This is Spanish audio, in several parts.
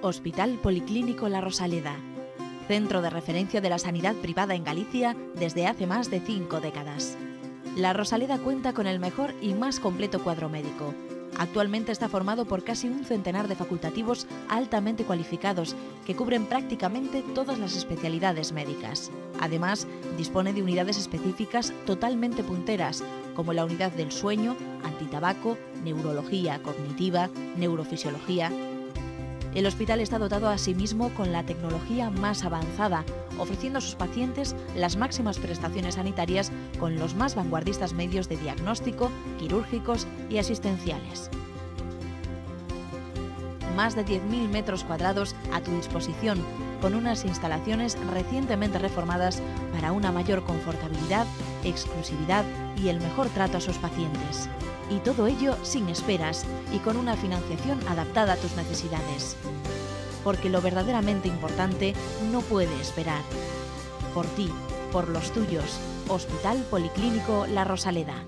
Hospital Policlínico La Rosaleda, centro de referencia de la sanidad privada en Galicia desde hace más de 5 décadas. La Rosaleda cuenta con el mejor y más completo cuadro médico. Actualmente está formado por casi un centenar de facultativos altamente cualificados que cubren prácticamente todas las especialidades médicas. Además, dispone de unidades específicas totalmente punteras, como la unidad del sueño, antitabaco, neurología cognitiva, neurofisiología. El hospital está dotado asimismo con la tecnología más avanzada, ofreciendo a sus pacientes las máximas prestaciones sanitarias con los más vanguardistas medios de diagnóstico, quirúrgicos y asistenciales. Más de 10.000 metros cuadrados a tu disposición, con unas instalaciones recientemente reformadas para una mayor confortabilidad, exclusividad y el mejor trato a sus pacientes. Y todo ello sin esperas y con una financiación adaptada a tus necesidades. Porque lo verdaderamente importante no puede esperar. Por ti, por los tuyos, Hospital Policlínico La Rosaleda.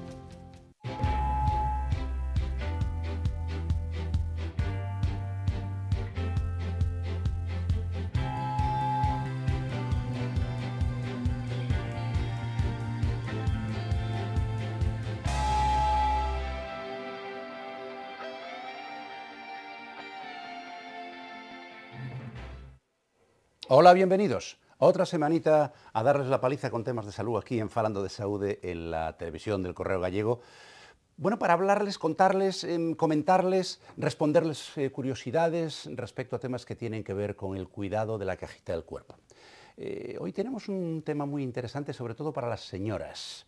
Hola, bienvenidos a otra semanita a darles la paliza con temas de salud aquí en Falando de Saúde en la televisión del Correo Gallego. Bueno, para hablarles, contarles, comentarles, responderles curiosidades respecto a temas que tienen que ver con el cuidado de la cajita del cuerpo. Hoy tenemos un tema muy interesante, sobre todo para las señoras,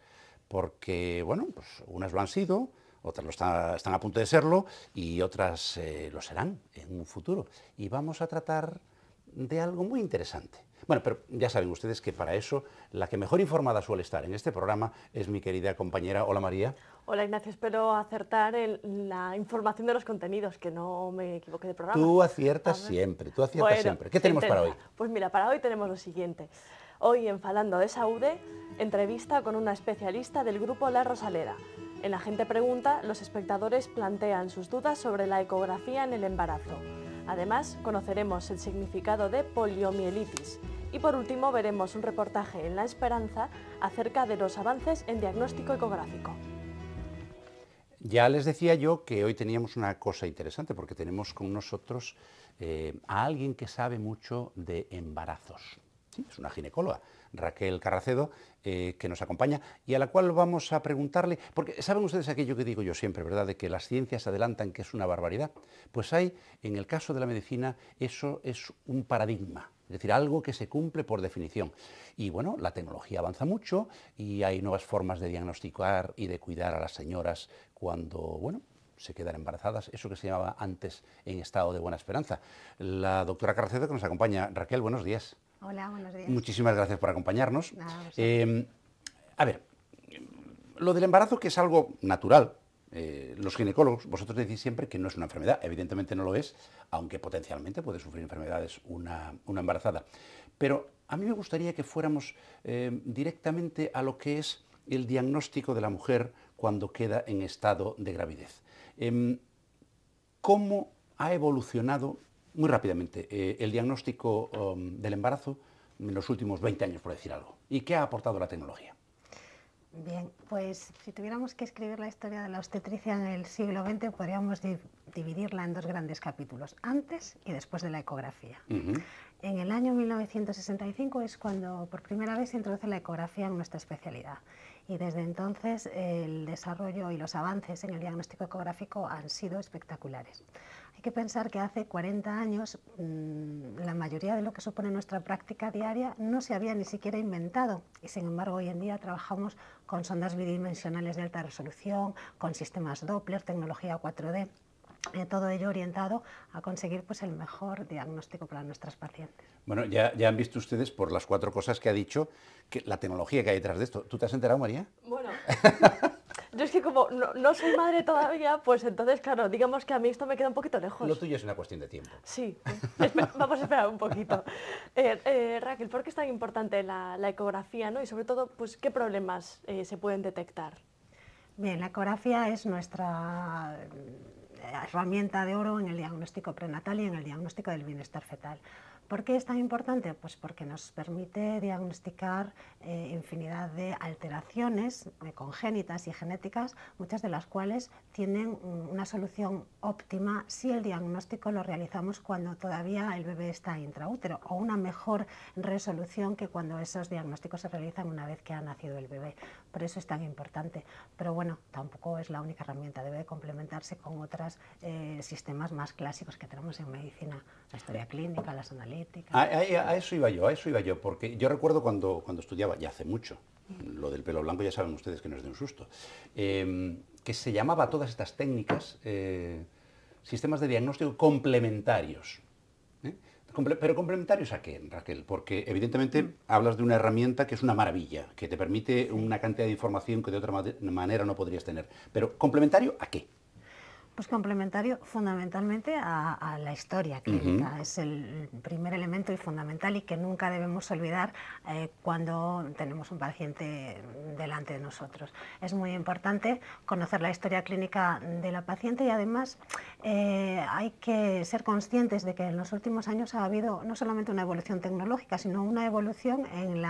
porque, bueno, pues unas lo han sido, otras están a punto de serlo y otras lo serán en un futuro. Y vamos a tratar de algo muy interesante. Bueno, pero ya saben ustedes que para eso la que mejor informada suele estar en este programa es mi querida compañera. Hola, María. Hola, Ignacio, espero acertar en la información de los contenidos, que no me equivoque de programa. Tú aciertas siempre, tú aciertas siempre. ¿Qué tenemos para hoy? Pues mira, para hoy tenemos lo siguiente. Hoy en Falando de Saúde, entrevista con una especialista del grupo La Rosaleda. En La Gente Pregunta, los espectadores plantean sus dudas sobre la ecografía en el embarazo. Además, conoceremos el significado de poliomielitis. Y por último, veremos un reportaje en La Esperanza acerca de los avances en diagnóstico ecográfico. Ya les decía yo que hoy teníamos una cosa interesante, porque tenemos con nosotros a alguien que sabe mucho de embarazos. Sí, es una ginecóloga, Raquel Carracedo, que nos acompaña y a la cual vamos a preguntarle, porque saben ustedes aquello que digo yo siempre, ¿verdad?, de que las ciencias adelantan, que es una barbaridad. Pues hay, en el caso de la medicina, eso es un paradigma, es decir, algo que se cumple por definición. Y bueno, la tecnología avanza mucho y hay nuevas formas de diagnosticar y de cuidar a las señoras cuando, bueno, se quedan embarazadas, eso que se llamaba antes en estado de buena esperanza. La doctora Carracedo, que nos acompaña. Raquel, buenos días. Hola, buenos días. Muchísimas gracias por acompañarnos. Nada, a ver, lo del embarazo, que es algo natural, los ginecólogos, vosotros decís siempre que no es una enfermedad, evidentemente no lo es, aunque potencialmente puede sufrir enfermedades una embarazada. Pero a mí me gustaría que fuéramos directamente a lo que es el diagnóstico de la mujer cuando queda en estado de gravidez. ¿Cómo ha evolucionado muy rápidamente el diagnóstico del embarazo en los últimos 20 años, por decir algo? ¿Y qué ha aportado la tecnología? Bien, pues si tuviéramos que escribir la historia de la obstetricia en el siglo XX, podríamos dividirla en dos grandes capítulos, antes y después de la ecografía. En el año 1965 es cuando por primera vez se introduce la ecografía en nuestra especialidad. Y desde entonces el desarrollo y los avances en el diagnóstico ecográfico han sido espectaculares. Hay que pensar que hace 40 años la mayoría de lo que supone nuestra práctica diaria no se había ni siquiera inventado y sin embargo hoy en día trabajamos con sondas bidimensionales de alta resolución, con sistemas Doppler, tecnología 4D, todo ello orientado a conseguir pues, el mejor diagnóstico para nuestras pacientes. Bueno, ya han visto ustedes por las 4 cosas que ha dicho, que la tecnología que hay detrás de esto. ¿Tú te has enterado, María? Bueno, yo es que como no soy madre todavía, pues entonces, claro, digamos que a mí esto me queda un poquito lejos. Lo tuyo es una cuestión de tiempo. Sí, vamos a esperar un poquito. Raquel, ¿por qué es tan importante la ecografía, ¿no? Y sobre todo, pues, ¿qué problemas se pueden detectar? Bien, la ecografía es nuestra herramienta de oro en el diagnóstico prenatal y en el diagnóstico del bienestar fetal. ¿Por qué es tan importante? Pues porque nos permite diagnosticar infinidad de alteraciones congénitas y genéticas, muchas de las cuales tienen una solución óptima si el diagnóstico lo realizamos cuando todavía el bebé está intraútero, o una mejor resolución que cuando esos diagnósticos se realizan una vez que ha nacido el bebé. Por eso es tan importante. Pero bueno, tampoco es la única herramienta, debe complementarse con otros sistemas más clásicos que tenemos en medicina, la historia clínica, las analíticas. A eso iba yo, porque yo recuerdo cuando estudiaba, ya hace mucho, lo del pelo blanco ya saben ustedes que no es de un susto, que se llamaba a todas estas técnicas sistemas de diagnóstico complementarios. ¿Pero complementarios a qué, Raquel? Porque evidentemente hablas de una herramienta que es una maravilla, que te permite una cantidad de información que de otra manera no podrías tener. Pero ¿complementario a qué? Pues complementario fundamentalmente a la historia clínica. Es el primer elemento y fundamental, y que nunca debemos olvidar cuando tenemos un paciente delante de nosotros. Es muy importante conocer la historia clínica de la paciente, y además hay que ser conscientes de que en los últimos años ha habido no solamente una evolución tecnológica, sino una evolución en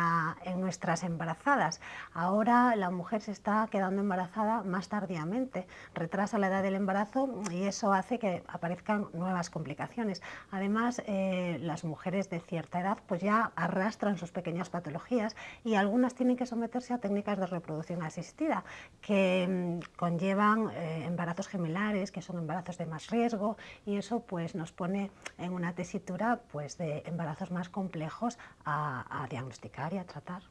nuestras embarazadas. Ahora la mujer se está quedando embarazada más tardíamente, retrasa la edad del embarazo, y eso hace que aparezcan nuevas complicaciones. Además, las mujeres de cierta edad pues ya arrastran sus pequeñas patologías, y algunas tienen que someterse a técnicas de reproducción asistida que conllevan embarazos gemelares, que son embarazos de más riesgo, y eso pues nos pone en una tesitura pues de embarazos más complejos a diagnosticar y a tratar.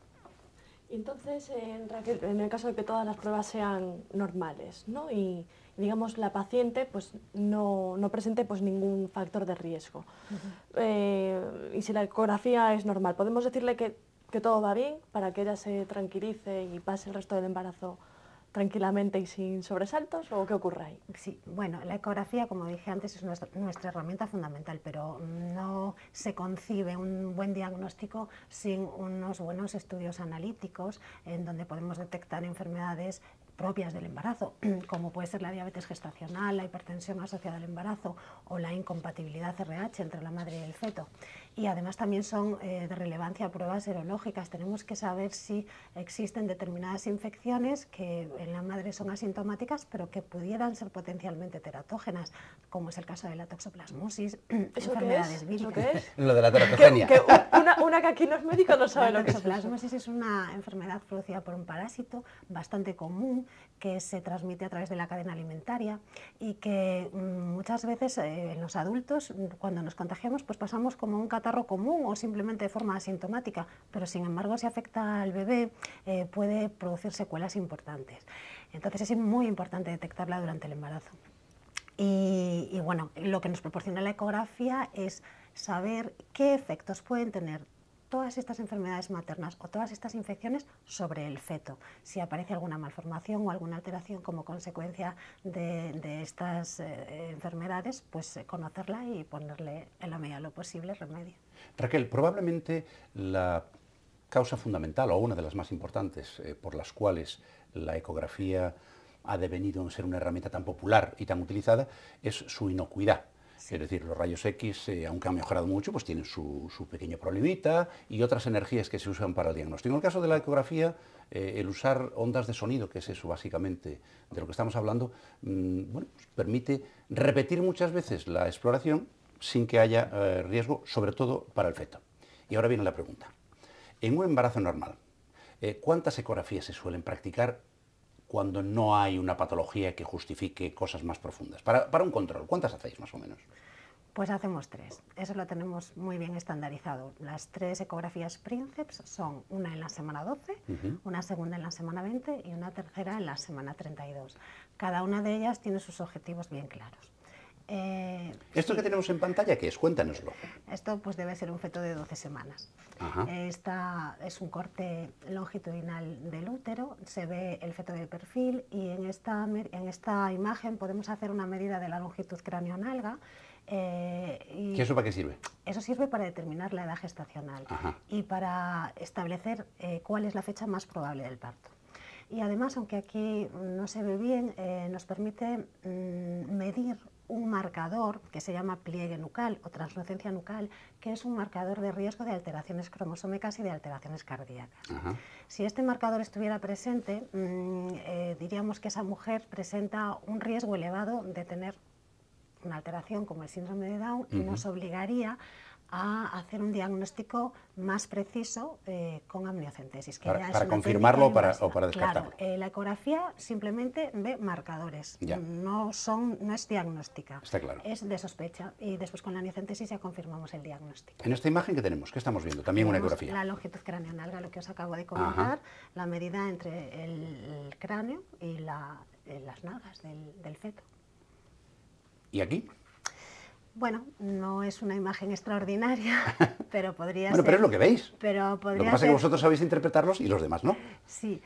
Entonces, Raquel, en el caso de que todas las pruebas sean normales, ¿no? Y digamos la paciente pues no presente pues ningún factor de riesgo, y si la ecografía es normal, ¿podemos decirle que todo va bien para que ella se tranquilice y pase el resto del embarazo tranquilamente y sin sobresaltos, o qué ocurre ahí? Sí, bueno, la ecografía, como dije antes, es nuestra herramienta fundamental, pero no se concibe un buen diagnóstico sin unos buenos estudios analíticos en donde podemos detectar enfermedades propias del embarazo, como puede ser la diabetes gestacional, la hipertensión asociada al embarazo o la incompatibilidad RH entre la madre y el feto. Y además también son de relevancia pruebas serológicas. Tenemos que saber si existen determinadas infecciones que en la madre son asintomáticas, pero que pudieran ser potencialmente teratógenas, como es el caso de la toxoplasmosis, enfermedades víricas. ¿Eso qué es? Lo de la teratogenia. Una que aquí no es médico no sabe lo que es. La toxoplasmosis es una enfermedad producida por un parásito bastante común, que se transmite a través de la cadena alimentaria, y que muchas veces en los adultos, cuando nos contagiamos, pues pasamos como un catarro común o simplemente de forma asintomática, pero sin embargo si afecta al bebé puede producir secuelas importantes. Entonces es muy importante detectarla durante el embarazo. Y bueno, lo que nos proporciona la ecografía es saber qué efectos pueden tener todas estas enfermedades maternas o todas estas infecciones sobre el feto, si aparece alguna malformación o alguna alteración como consecuencia de estas enfermedades, pues conocerla y ponerle en la medida de lo posible remedio. Raquel, probablemente la causa fundamental, o una de las más importantes, por las cuales la ecografía ha devenido en ser una herramienta tan popular y tan utilizada, es su inocuidad. Sí. Es decir, los rayos X, aunque han mejorado mucho, pues tienen su pequeño problemita y otras energías que se usan para el diagnóstico. En el caso de la ecografía, el usar ondas de sonido, que es eso básicamente de lo que estamos hablando, bueno, pues permite repetir muchas veces la exploración sin que haya riesgo, sobre todo para el feto. Y ahora viene la pregunta. En un embarazo normal, ¿cuántas ecografías se suelen practicar cuando no hay una patología que justifique cosas más profundas? Para un control, ¿cuántas hacéis más o menos? Pues hacemos 3, eso lo tenemos muy bien estandarizado. Las 3 ecografías Princeps son una en la semana 12, una segunda en la semana 20 y una tercera en la semana 32. Cada una de ellas tiene sus objetivos bien claros. ¿Esto que tenemos en pantalla qué es? Cuéntanoslo. Esto pues debe ser un feto de 12 semanas. Esta es un corte longitudinal del útero, se ve el feto de perfil, y en esta imagen podemos hacer una medida de la longitud craneonalga. ¿Y eso para qué sirve? Eso sirve para determinar la edad gestacional y para establecer cuál es la fecha más probable del parto. Y además, aunque aquí no se ve bien, nos permite medir un marcador que se llama pliegue nucal o translucencia nucal, que es un marcador de riesgo de alteraciones cromosómicas y de alteraciones cardíacas. Ajá. Si este marcador estuviera presente, diríamos que esa mujer presenta un riesgo elevado de tener una alteración como el síndrome de Down y nos obligaría a hacer un diagnóstico más preciso con amniocentesis. Que para confirmarlo o para descartarlo. Claro, la ecografía simplemente ve marcadores, no es diagnóstica. Está claro. Es de sospecha y después con la amniocentesis ya confirmamos el diagnóstico. En esta imagen que tenemos, ¿qué estamos viendo? También una ecografía. La longitud craneonalga, lo que os acabo de comentar, la medida entre el cráneo y las nalgas del feto. ¿Y aquí? Bueno, no es una imagen extraordinaria, pero podría ser... Bueno, pero es lo que veis. Pero podría lo que pasa ser... es que vosotros sabéis interpretarlos y los demás no. Sí,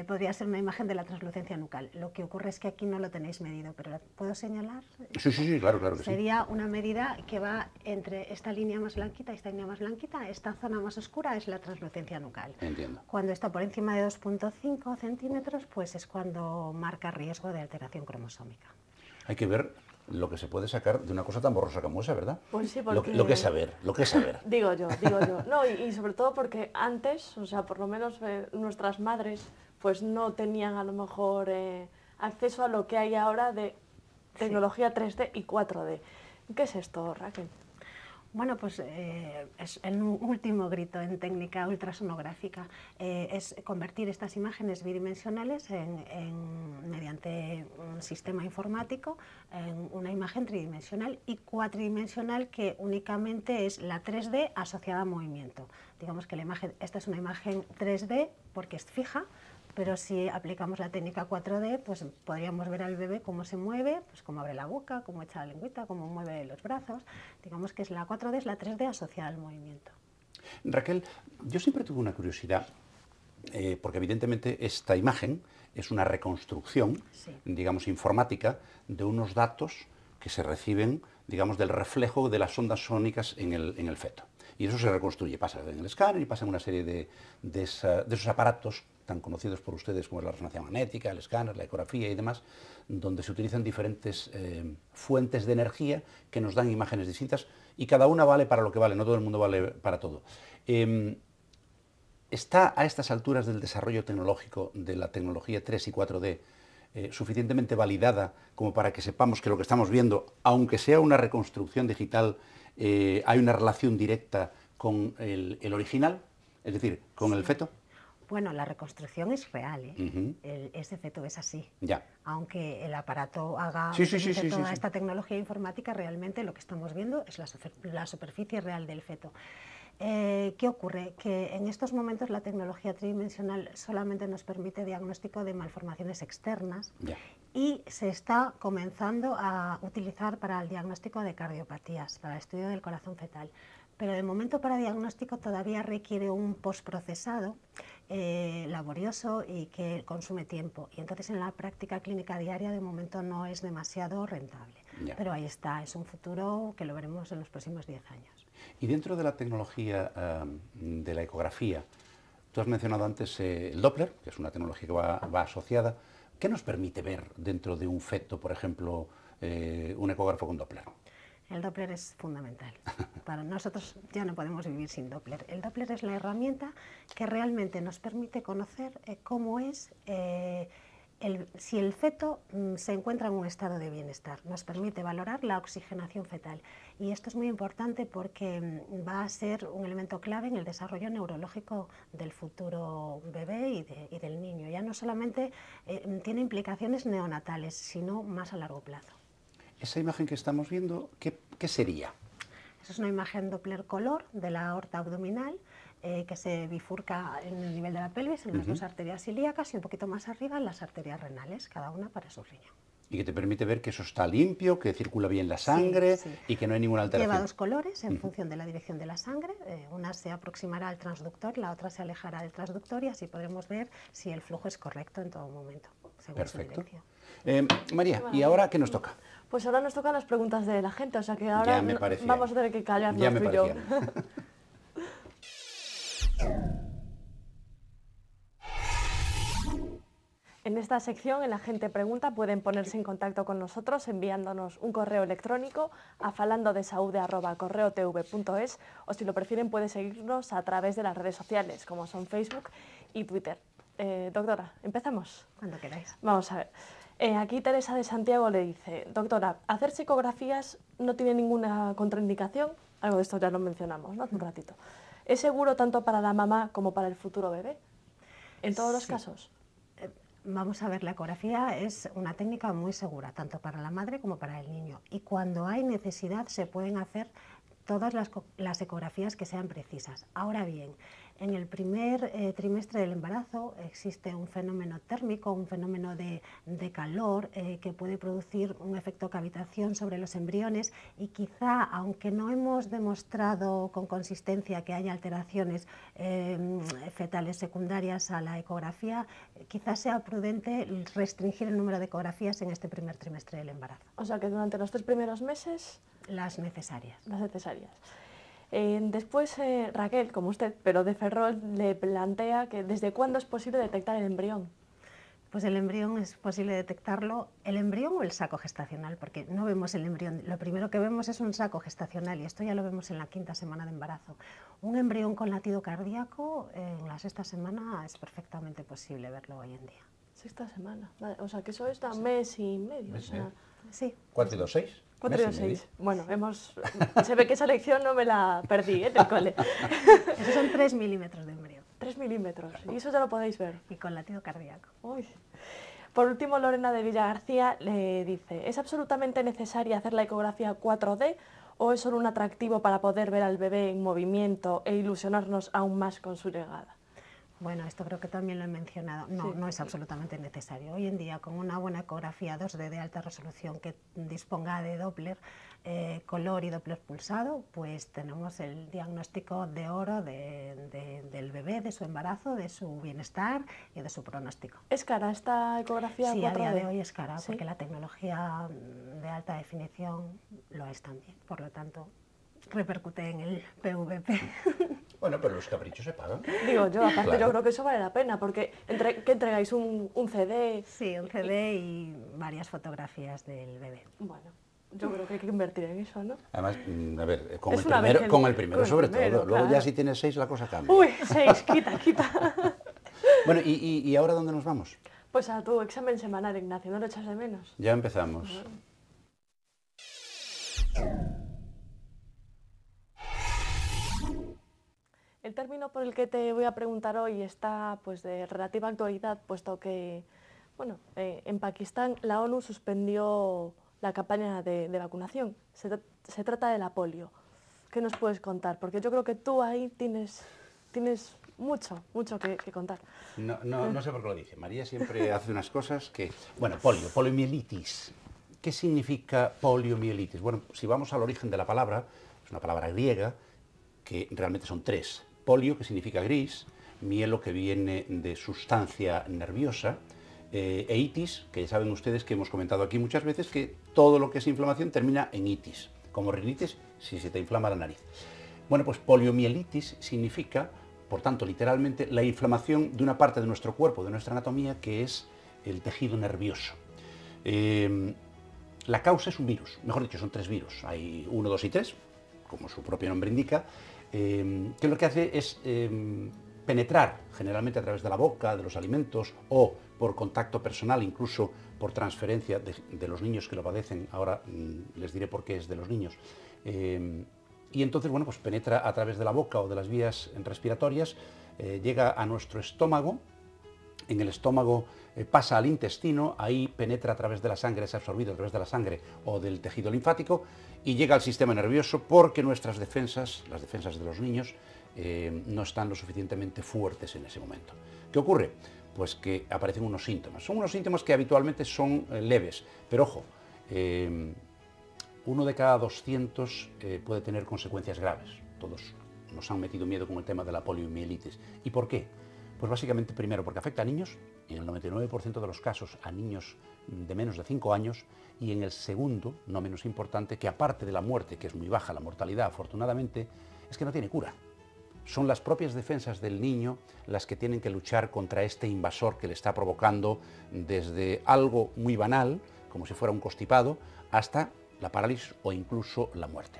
podría ser una imagen de la translucencia nucal. Lo que ocurre es que aquí no lo tenéis medido, pero ¿puedo señalar? Sí, claro que sí. Sería una medida que va entre esta línea más blanquita y esta línea más blanquita. Esta zona más oscura es la translucencia nucal. Entiendo. Cuando está por encima de 2,5 centímetros, pues es cuando marca riesgo de alteración cromosómica. Hay que ver lo que se puede sacar de una cosa tan borrosa como esa, ¿verdad? Pues sí, porque... Lo que es saber. Digo yo. No, y sobre todo porque antes, o sea, por lo menos nuestras madres, pues no tenían a lo mejor acceso a lo que hay ahora de tecnología 3D y 4D. ¿Qué es esto, Raquel? Bueno, pues es el último grito en técnica ultrasonográfica. Es convertir estas imágenes bidimensionales mediante un sistema informático en una imagen tridimensional y cuatridimensional que únicamente es la 3D asociada a movimiento. Digamos que esta es una imagen 3D porque es fija, pero si aplicamos la técnica 4D, pues podríamos ver al bebé cómo se mueve, pues cómo abre la boca, cómo echa la lengüita, cómo mueve los brazos. Digamos que la 4D es la 3D asociada al movimiento. Raquel, yo siempre tuve una curiosidad, porque evidentemente esta imagen es una reconstrucción, digamos, informática de unos datos que se reciben, digamos, del reflejo de las ondas sónicas en el feto. Y eso se reconstruye, pasa en el escáner y pasa en una serie de esos aparatos tan conocidos por ustedes como es la resonancia magnética, el escáner, la ecografía y demás, donde se utilizan diferentes fuentes de energía que nos dan imágenes distintas y cada una vale para lo que vale, no todo el mundo vale para todo. ¿Está a estas alturas del desarrollo tecnológico de la tecnología 3 y 4D suficientemente validada como para que sepamos que lo que estamos viendo, aunque sea una reconstrucción digital, hay una relación directa con el original, es decir, con el feto? Bueno, la reconstrucción es real, ¿eh? Ese feto es así. Ya. Aunque el aparato haga toda esta tecnología informática, realmente lo que estamos viendo es la superficie real del feto. ¿Qué ocurre? Que en estos momentos la tecnología tridimensional solamente nos permite diagnóstico de malformaciones externas y se está comenzando a utilizar para el diagnóstico de cardiopatías, para el estudio del corazón fetal. Pero de momento para diagnóstico todavía requiere un postprocesado laborioso y que consume tiempo. Y entonces en la práctica clínica diaria de momento no es demasiado rentable. Pero ahí está, es un futuro que lo veremos en los próximos 10 años. Y dentro de la tecnología de la ecografía, tú has mencionado antes el Doppler, que es una tecnología que va asociada. ¿Qué nos permite ver dentro de un feto, por ejemplo, un ecógrafo con Doppler? El Doppler es fundamental. Para nosotros ya no podemos vivir sin Doppler. El Doppler es la herramienta que realmente nos permite conocer cómo es, si el feto se encuentra en un estado de bienestar. Nos permite valorar la oxigenación fetal. Y esto es muy importante porque va a ser un elemento clave en el desarrollo neurológico del futuro bebé y del niño. Ya no solamente tiene implicaciones neonatales, sino más a largo plazo. Esa imagen que estamos viendo, ¿qué sería? Esa es una imagen Doppler color de la aorta abdominal que se bifurca en el nivel de la pelvis, en las dos arterias ilíacas y un poquito más arriba en las arterias renales, cada una para su riñón. Y que te permite ver que eso está limpio, que circula bien la sangre y que no hay ninguna alteración. Lleva dos colores en función de la dirección de la sangre. Una se aproximará al transductor, la otra se alejará del transductor y así podremos ver si el flujo es correcto en todo momento, según su dirección. María, ¿y ahora qué nos toca? Pues ahora nos tocan las preguntas de la gente, o sea que ahora vamos a tener que callarnos tú y yo. En esta sección, en La Gente Pregunta, pueden ponerse en contacto con nosotros enviándonos un correo electrónico a falandodesaude@correotv.es, o si lo prefieren pueden seguirnos a través de las redes sociales, como son Facebook y Twitter. Doctora, ¿empezamos? Cuando queráis. Vamos a ver. Aquí Teresa de Santiago le dice: doctora, ¿hacerse ecografías no tiene ninguna contraindicación? Algo de esto ya lo mencionamos, ¿no? Hace un ratito. ¿Es seguro tanto para la mamá como para el futuro bebé? ¿En todos los casos? Vamos a ver, la ecografía es una técnica muy segura, tanto para la madre como para el niño. Y cuando hay necesidad se pueden hacer todas las ecografías que sean precisas. Ahora bien, en el primer trimestre del embarazo existe un fenómeno térmico, un fenómeno de calor que puede producir un efecto cavitación sobre los embriones, y quizá, aunque no hemos demostrado con consistencia que haya alteraciones fetales secundarias a la ecografía, quizás sea prudente restringir el número de ecografías en este primer trimestre del embarazo. O sea que durante los 3 primeros meses... Las necesarias. Las necesarias. Después Raquel, como usted, pero de Ferrol, le plantea que ¿desde cuándo es posible detectar el embrión? Pues el embrión es posible detectarlo, el embrión o el saco gestacional, porque no vemos el embrión, lo primero que vemos es un saco gestacional, y esto ya lo vemos en la 5ª semana de embarazo. Un embrión con latido cardíaco en la 6ª semana es perfectamente posible verlo hoy en día. 6ª semana, vale. O sea que eso es de mes y medio. O sea, sí. 4 y 2, 6. 4 y 2, 6. Bueno, se ve que esa lección no me la perdí del cole. Esos son 3 milímetros de embrión. 3 milímetros, y eso ya lo podéis ver. Y con latido cardíaco. Uy. Por último, Lorena de Villagarcía le dice: ¿es absolutamente necesaria hacer la ecografía 4D o es solo un atractivo para poder ver al bebé en movimiento e ilusionarnos aún más con su llegada? Bueno, esto creo que también lo he mencionado. No, no es absolutamente necesario. Hoy en día, con una buena ecografía 2D de alta resolución que disponga de Doppler, color y Doppler pulsado, pues tenemos el diagnóstico de oro del bebé, de su embarazo, de su bienestar y de su pronóstico. ¿Es cara esta ecografía 4D? Sí, a día de hoy es cara, ¿sí? Porque la tecnología de alta definición lo es también. Por lo tanto, repercute en el PVP. Bueno, pero los caprichos se pagan. Digo yo, aparte Claro. yo creo que eso vale la pena, porque ¿qué entregáis? ¿Un CD? Sí, un CD y varias fotografías del bebé. Bueno, yo creo que hay que invertir en eso, ¿no? Además, a ver, con Es el una primero, vez con el primero sobre primero, todo. Luego claro. ya si tienes 6 la cosa cambia. Uy, 6, quita. Bueno, ¿y ahora dónde nos vamos? Pues a tu examen semanal, Ignacio, ¿no lo echas de menos? Ya empezamos. El término por el que te voy a preguntar hoy está pues de relativa actualidad, puesto que bueno, en Pakistán la ONU suspendió la campaña de vacunación. Se trata de la polio. ¿Qué nos puedes contar? Porque yo creo que tú ahí tienes mucho que contar. No sé por qué lo dice. María siempre hace unas cosas que... Bueno, poliomielitis. ¿Qué significa poliomielitis? Bueno, si vamos al origen de la palabra, es una palabra griega, que realmente son 3. Polio, que significa gris, mielo, que viene de sustancia nerviosa, e itis, que ya saben ustedes que hemos comentado aquí muchas veces que todo lo que es inflamación termina en itis, como rinitis si se te inflama la nariz. Bueno, pues poliomielitis significa, por tanto, literalmente, la inflamación de una parte de nuestro cuerpo, de nuestra anatomía, que es el tejido nervioso. La causa es un virus, mejor dicho, son 3 virus, hay 1, 2 y 3, como su propio nombre indica, que lo que hace es penetrar generalmente a través de la boca, de los alimentos o por contacto personal, incluso por transferencia de los niños que lo padecen. Ahora les diré por qué es de los niños. Y entonces, bueno, pues penetra a través de la boca o de las vías respiratorias, llega a nuestro estómago. En el estómago pasa al intestino, ahí penetra a través de la sangre, es absorbido a través de la sangre o del tejido linfático y llega al sistema nervioso porque nuestras defensas, las defensas de los niños, no están lo suficientemente fuertes en ese momento. ¿Qué ocurre? Pues que aparecen unos síntomas. Son unos síntomas que habitualmente son leves, pero ojo, 1 de cada 200 puede tener consecuencias graves. Todos nos han metido miedo con el tema de la poliomielitis. ¿Y por qué? Pues básicamente, primero, porque afecta a niños, en el 99% de los casos a niños de menos de 5 años, y en el segundo, no menos importante, que aparte de la muerte, que es muy baja la mortalidad, afortunadamente, es que no tiene cura. son las propias defensas del niño las que tienen que luchar contra este invasor que le está provocando desde algo muy banal, como si fuera un constipado, hasta la parálisis o incluso la muerte.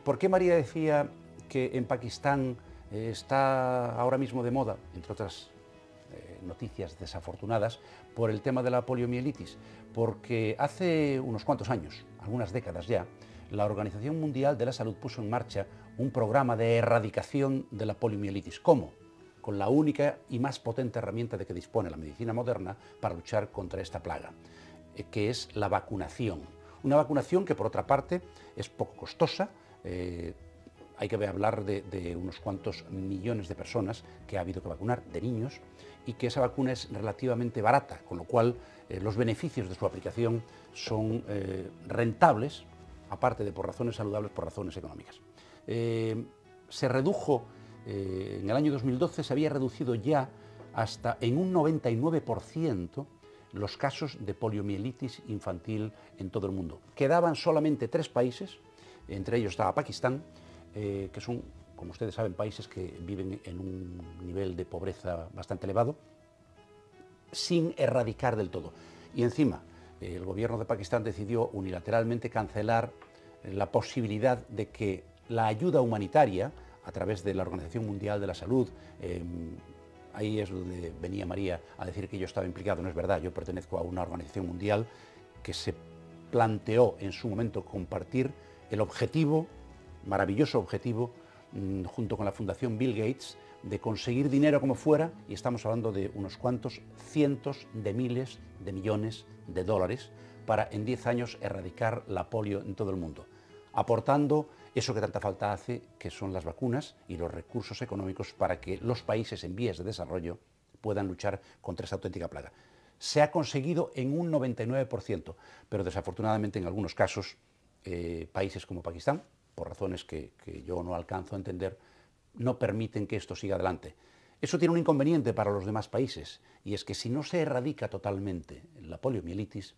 ¿Por qué María decía que en Pakistán está ahora mismo de moda, entre otras noticias desafortunadas, por el tema de la poliomielitis? Porque hace unos cuantos años, algunas décadas ya, la Organización Mundial de la Salud puso en marcha un programa de erradicación de la poliomielitis. ¿Cómo? Con la única y más potente herramienta de que dispone la medicina moderna para luchar contra esta plaga, que es la vacunación. Una vacunación que, por otra parte, es poco costosa. Hay que hablar de unos cuantos millones de personas que ha habido que vacunar, de niños, y que esa vacuna es relativamente barata, con lo cual los beneficios de su aplicación son rentables, aparte de por razones saludables, por razones económicas. Se redujo, en el año 2012 se había reducido ya hasta en un 99% los casos de poliomielitis infantil en todo el mundo. Quedaban solamente 3 países, entre ellos estaba Pakistán, que son, como ustedes saben, países que viven en un nivel de pobreza bastante elevado, sin erradicar del todo. Y encima, el gobierno de Pakistán decidió unilateralmente cancelar la posibilidad de que la ayuda humanitaria, a través de la Organización Mundial de la Salud, ahí es donde venía María a decir que yo estaba implicado. No es verdad, yo pertenezco a una organización mundial que se planteó en su momento compartir el objetivo, maravilloso objetivo, junto con la Fundación Bill Gates, de conseguir dinero como fuera, y estamos hablando de unos cuantos cientos de miles de millones de dólares, para en 10 años erradicar la polio en todo el mundo, aportando eso que tanta falta hace, que son las vacunas y los recursos económicos para que los países en vías de desarrollo puedan luchar contra esta auténtica plaga. Se ha conseguido en un 99%, pero desafortunadamente en algunos casos países como Pakistán, por razones que yo no alcanzo a entender, no permiten que esto siga adelante. Eso tiene un inconveniente para los demás países, y es que si no se erradica totalmente la poliomielitis,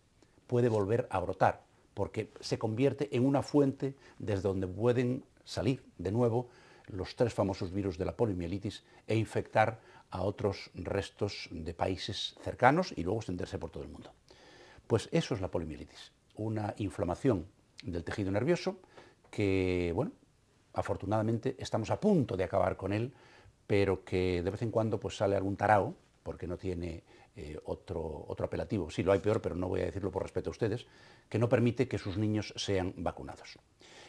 puede volver a brotar, porque se convierte en una fuente desde donde pueden salir de nuevo los 3 famosos virus de la poliomielitis e infectar a otros restos de países cercanos y luego extenderse por todo el mundo. Pues eso es la poliomielitis, una inflamación del tejido nervioso que, bueno, afortunadamente estamos a punto de acabar con él, pero que de vez en cuando pues sale algún tarao, porque no tiene otro apelativo. Sí, lo hay peor, pero no voy a decirlo por respeto a ustedes, que no permite que sus niños sean vacunados.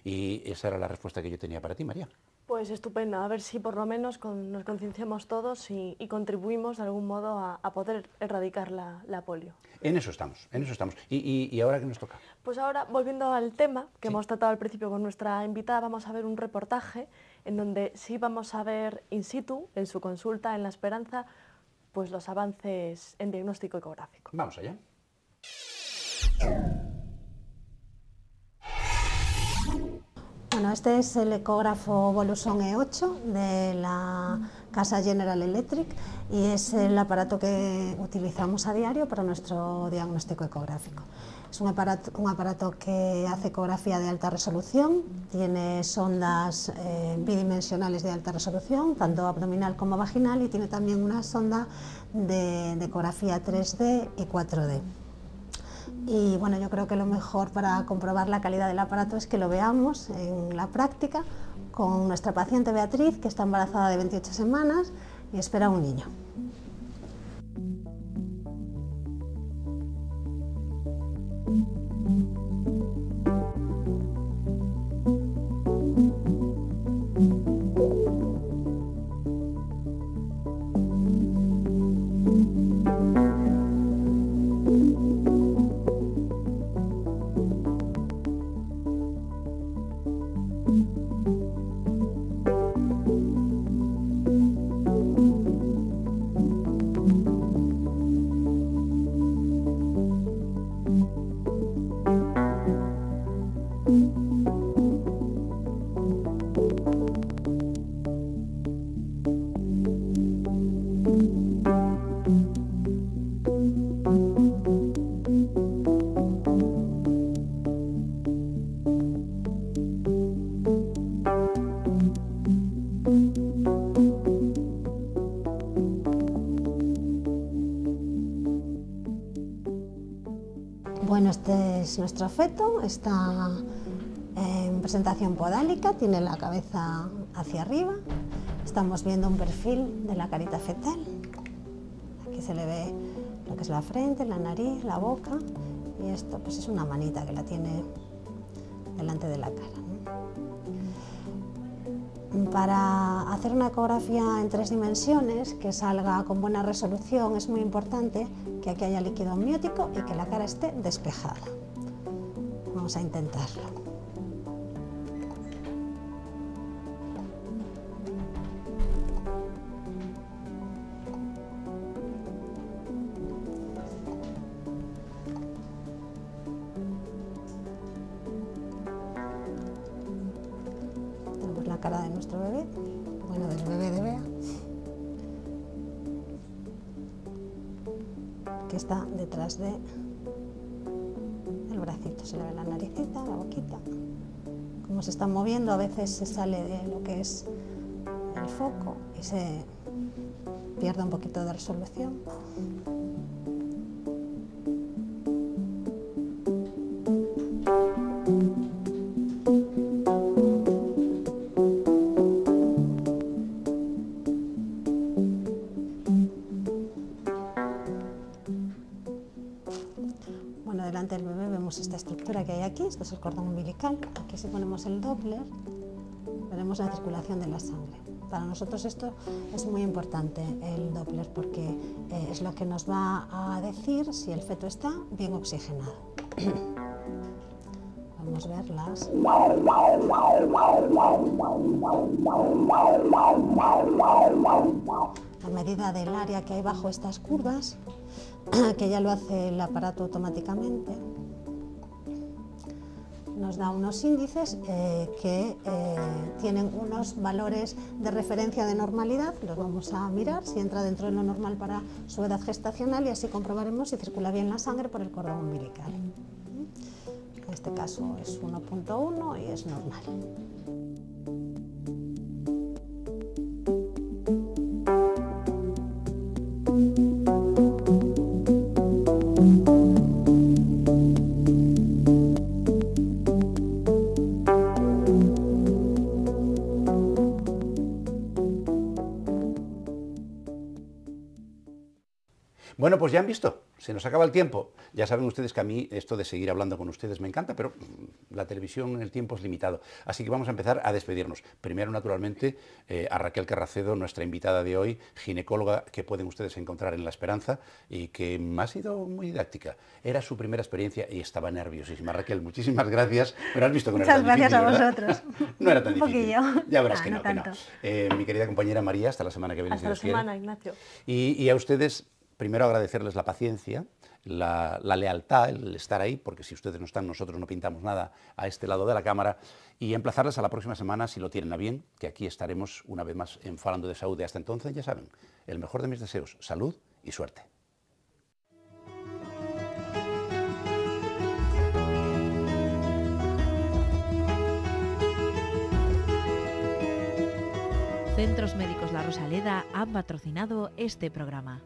Y esa era la respuesta que yo tenía para ti, María. Pues estupendo, a ver si por lo menos nos concienciamos todos y contribuimos de algún modo a poder erradicar la polio. En eso estamos, en eso estamos. ¿Y ahora qué nos toca? Pues ahora, volviendo al tema que Sí. hemos tratado al principio con nuestra invitada, vamos a ver un reportaje en donde sí vamos a ver in situ, en su consulta en La Esperanza, pues los avances en diagnóstico ecográfico. Vamos allá. Bueno, este es el ecógrafo Voluson E8 de la casa General Electric y es el aparato que utilizamos a diario para nuestro diagnóstico ecográfico. Es un aparato que hace ecografía de alta resolución, tiene sondas bidimensionales de alta resolución, tanto abdominal como vaginal, y tiene también una sonda de ecografía 3D y 4D. Y bueno, yo creo que lo mejor para comprobar la calidad del aparato es que lo veamos en la práctica con nuestra paciente Beatriz, que está embarazada de 28 semanas y espera un niño. es nuestro feto, está en presentación podálica, tiene la cabeza hacia arriba. Estamos viendo un perfil de la carita fetal. Aquí se le ve lo que es la frente, la nariz, la boca, y esto pues es una manita que la tiene delante de la cara, ¿no? Para hacer una ecografía en 3 dimensiones que salga con buena resolución es muy importante que aquí haya líquido amniótico y que la cara esté despejada. Vamos a intentarlo. Tenemos la cara de nuestro bebé, bueno, del bebé de Bea, que está detrás de el bracito. Se le ve la naricita, la boquita. Como se están moviendo, a veces se sale de lo que es el foco y se pierde un poquito de resolución. Bueno, delante del bebé vemos esta estructura que hay aquí, esto es el cordón umbilical. Aquí si ponemos el Doppler, veremos la circulación de la sangre. Para nosotros esto es muy importante, el Doppler, porque es lo que nos va a decir si el feto está bien oxigenado. Vamos a verlas. La medida del área que hay bajo estas curvas, que ya lo hace el aparato automáticamente, nos da unos índices que tienen unos valores de referencia de normalidad. Los vamos a mirar si entra dentro de lo normal para su edad gestacional y así comprobaremos si circula bien la sangre por el cordón umbilical. En este caso es 1.1 y es normal. Bueno, pues ya han visto, se nos acaba el tiempo. Ya saben ustedes que a mí esto de seguir hablando con ustedes me encanta, pero la televisión, el tiempo es limitado. Así que vamos a empezar a despedirnos. Primero, naturalmente, a Raquel Carracedo, nuestra invitada de hoy, ginecóloga que pueden ustedes encontrar en La Esperanza y que ha sido muy didáctica. Era su primera experiencia y estaba nerviosísima. Raquel, muchísimas gracias, pero has visto que no era tan difícil, Muchas gracias ¿verdad? a vosotros. No era tan Un difícil. poquillo. Ya verás Ah, que no no, que no. tanto. Mi querida compañera María, hasta la semana que viene, Hasta si la Dios quiere. semana, Ignacio. Y a ustedes, primero agradecerles la paciencia, la lealtad, el estar ahí, porque si ustedes no están, nosotros no pintamos nada a este lado de la cámara, y emplazarles a la próxima semana, si lo tienen a bien, que aquí estaremos una vez más en Falando de Salud. Hasta entonces, ya saben, el mejor de mis deseos, salud y suerte. Centros Médicos La Rosaleda han patrocinado este programa.